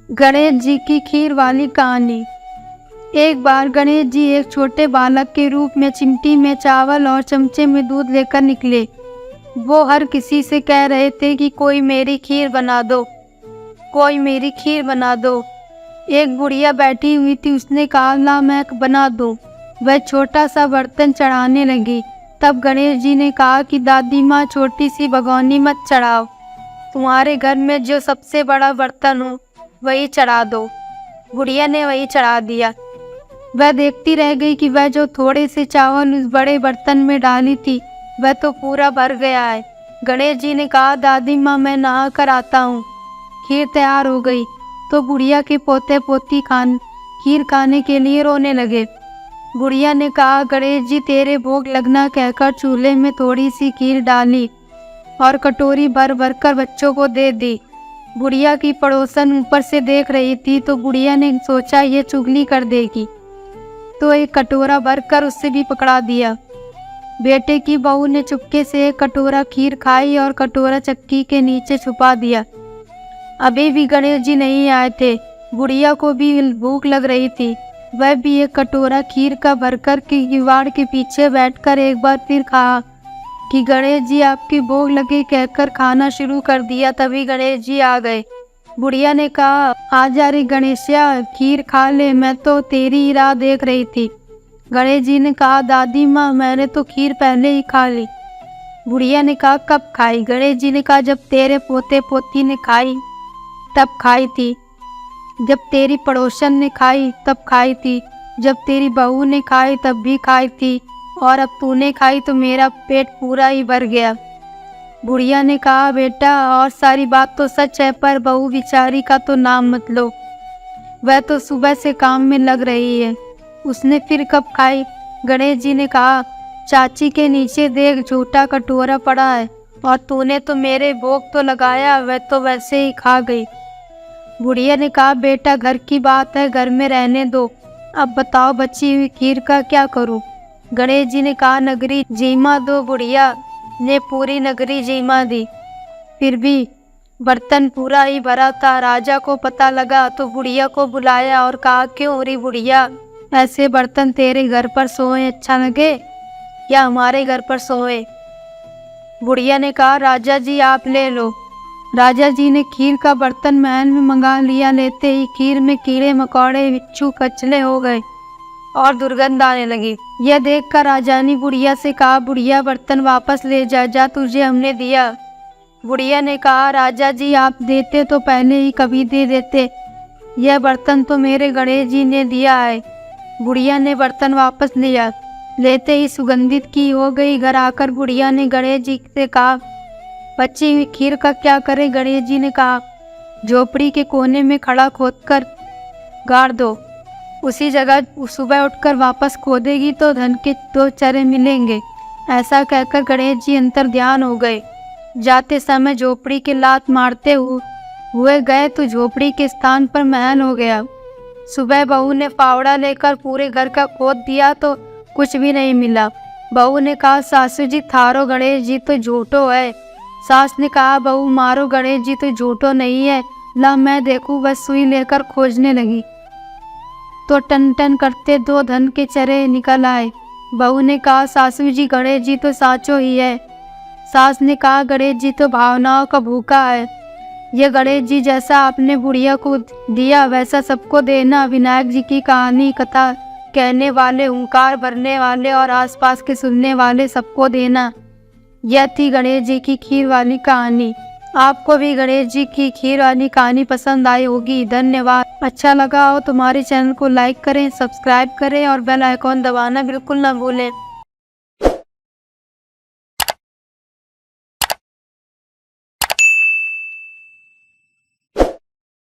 गणेश जी की खीर वाली कहानी। एक बार गणेश जी एक छोटे बालक के रूप में चिमटी में चावल और चमचे में दूध लेकर निकले। वो हर किसी से कह रहे थे कि कोई मेरी खीर बना दो, कोई मेरी खीर बना दो। एक बुढ़िया बैठी हुई थी, उसने कहा ला मैं बना दूं। वह छोटा सा बर्तन चढ़ाने लगी। तब गणेश जी ने कहा कि दादी माँ छोटी सी भगोनी मत चढ़ाओ, तुम्हारे घर में जो सबसे बड़ा बर्तन हो वही चढ़ा दो। बुढ़िया ने वही चढ़ा दिया। वह देखती रह गई कि वह जो थोड़े से चावल उस बड़े बर्तन में डाली थी वह तो पूरा भर गया है। गणेश जी ने कहा दादी माँ मैं नहा कर आता हूँ। खीर तैयार हो गई तो बुढ़िया के पोते पोती खीर खाने के लिए रोने लगे। बुढ़िया ने कहा गणेश जी तेरे भोग लगना कहकर चूल्हे में थोड़ी सी खीर डाली और कटोरी भर भर कर बच्चों को दे दी। बुढ़िया की पड़ोसन ऊपर से देख रही थी तो बुढ़िया ने सोचा ये चुगली कर देगी, तो एक कटोरा भर कर उससे भी पकड़ा दिया। बेटे की बहू ने चुपके से एक कटोरा खीर खाई और कटोरा चक्की के नीचे छुपा दिया। अभी भी गणेश जी नहीं आए थे। बुढ़िया को भी भूख लग रही थी। वह भी एक कटोरा खीर का भरकर के किवाड़ के पीछे बैठकर एक बार फिर कहा कि गणेश जी आपकी भूख लगी कहकर खाना शुरू कर दिया। तभी गणेश जी आ गए। बुढ़िया ने कहा आजा रे गणेशिया खीर खा ले, मैं तो तेरी ही राह देख रही थी। गणेश जी ने कहा दादी माँ मैंने तो खीर पहले ही खा ली। बुढ़िया ने कहा कब खाई? गणेश जी ने कहा जब तेरे पोते पोती ने खाई तब खाई थी, जब तेरी पड़ोसन ने खाई तब खाई थी, जब तेरी बहू ने खाई तब भी खाई थी, और अब तूने खाई तो मेरा पेट पूरा ही भर गया। बुढ़िया ने कहा बेटा और सारी बात तो सच है, पर बहू बिचारी का तो नाम मत लो, वह तो सुबह से काम में लग रही है, उसने फिर कब खाई? गणेश जी ने कहा चाची के नीचे देख झूठा कटोरा पड़ा है, और तूने तो मेरे भोग तो लगाया, वह तो वैसे ही खा गई। बुढ़िया ने कहा बेटा घर की बात है, घर में रहने दो, अब बताओ बची हुई खीर का क्या करूं? गणेश जी ने कहा नगरी जीमा दो। बुढ़िया ने पूरी नगरी जीमा दी, फिर भी बर्तन पूरा ही भरा था। राजा को पता लगा तो बुढ़िया को बुलाया और कहा क्यों री बुढ़िया, ऐसे बर्तन तेरे घर पर सोए अच्छा लगे या हमारे घर पर सोए? बुढ़िया ने कहा राजा जी आप ले लो। राजा जी ने खीर का बर्तन महल में मंगा लिया। लेते ही खीर में कीड़े मकोड़े बिच्छू कचले हो गए और दुर्गंध आने लगी। यह देखकर राजा ने बुढ़िया से कहा बुढ़िया बर्तन वापस ले जा, तुझे हमने दिया। बुढ़िया ने कहा राजा जी आप देते तो पहले ही कभी दे देते, यह बर्तन तो मेरे गणेश जी ने दिया है। बुढ़िया ने बर्तन वापस लिया। लेते ही सुगंधित की हो गई। घर आकर बुढ़िया ने गणेश जी से कहा बची हुई खीर का क्या करें? गणेश जी ने कहा झोपड़ी के कोने में खड़ा खोदकर गाड़ दो, उसी जगह सुबह उठकर वापस खोदेगी तो धन के 2 चरे मिलेंगे। ऐसा कहकर गणेश जी अंतर ध्यान हो गए। जाते समय झोपड़ी के लात मारते हुए गए तो झोपड़ी के स्थान पर महल हो गया। सुबह बहू ने फावड़ा लेकर पूरे घर का खोद दिया तो कुछ भी नहीं मिला। बहू ने कहा सासू जी थारो गणेश जी तो झूठो है। सास ने कहा बहू मारो गणेश जी तो झूठो नहीं है, ला मैं देखूं। बस सुई लेकर खोजने लगी तो टन टन करते 2 धन के चरे निकल आए। बहू ने कहा सासू जी गणेश जी तो साचो ही है। सास ने कहा गणेश जी तो भावनाओं का भूखा है, ये गणेश जी जैसा आपने बुढ़िया को दिया वैसा सबको देना। विनायक जी की कहानी कथा कहने वाले, हुंकार भरने वाले और आसपास के सुनने वाले सबको देना। यह थी गणेश जी की खीर वाली कहानी। आपको भी गणेश जी की खीर वाली कहानी पसंद आई होगी। धन्यवाद। अच्छा लगा हो तो हमारे चैनल को लाइक करें, सब्सक्राइब करें और बेल आइकॉन दबाना बिल्कुल ना भूलें।